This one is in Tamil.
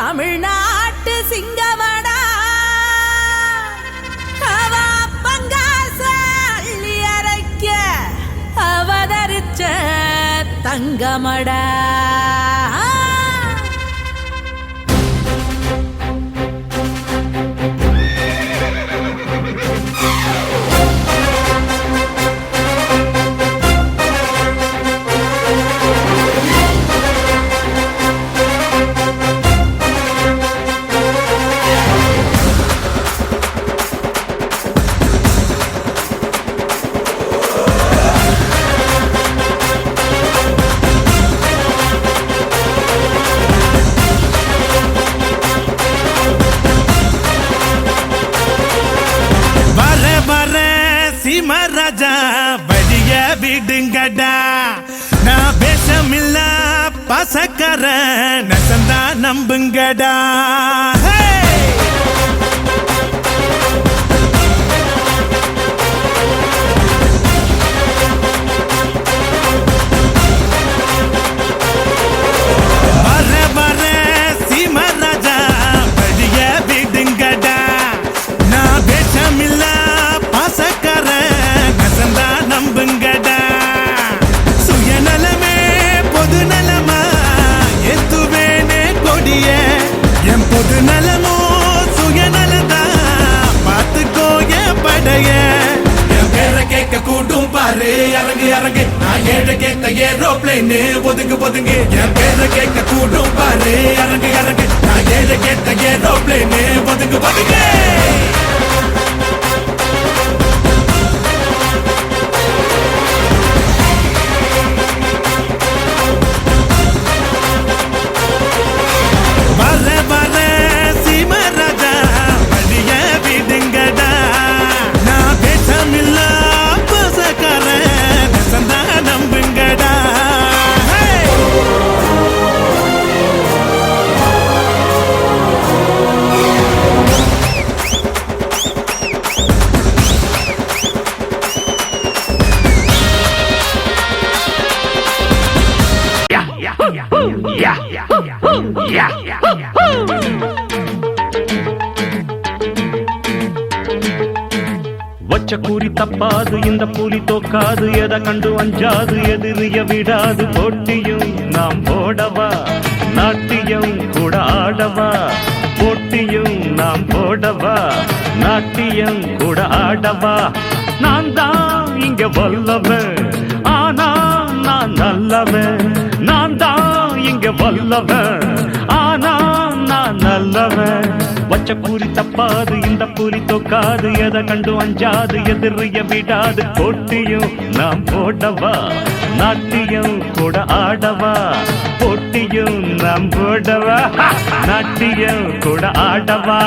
தமிழ்நாட்டு சிங்கமடா அவ பங்காச அள்ளி அரைக்க அவதரிச்ச தங்கமடா ராஜா வழிய விடுங்கடா நான் பேசமில்ல பசக்கர நசந்தா நம்புங்கடா பொது நலமோ சுயநலதா பாத்துக்கோ என் படைய என் பேரை கேட்க கூட்டும் பாரு இறங்கு இறங்கு நான் ஏழை கேட்ட ஏரோப்ளைனு ஒதுங்கு ஒதுங்கு என் பேரை கேட்க கூட்டும் பாரு இறங்கு இறங்கு நான் ஏழை கேட்ட ஏரோப்ளைனு ஒதுங்கு ஒதுங்கு வச்ச கூறி தப்பாது இந்த புலி தோக்காது எதை கண்டு அஞ்சாது எதிரிய விடாது போட்டியும் நாம் போடவா நாட்டியம் கூட ஆடவா போட்டியும் நாம் போடவா நாட்டியம் கூட ஆடவா நான் தான் இங்க வல்லவன் ஆனா நான் நல்லவன் நான் தான் இங்க வல்லவன் ஆனா நான் நல்லவன் வச்ச கூறி தப்பாது இந்த புலி தோக்காது எதை கண்டு அஞ்சாது எதிரிய விடாது போட்டியும் நாம் போடவா நாட்டியம் கூட ஆடவா போட்டியும் நாம் போடவா நாட்டியம் கூட ஆடவா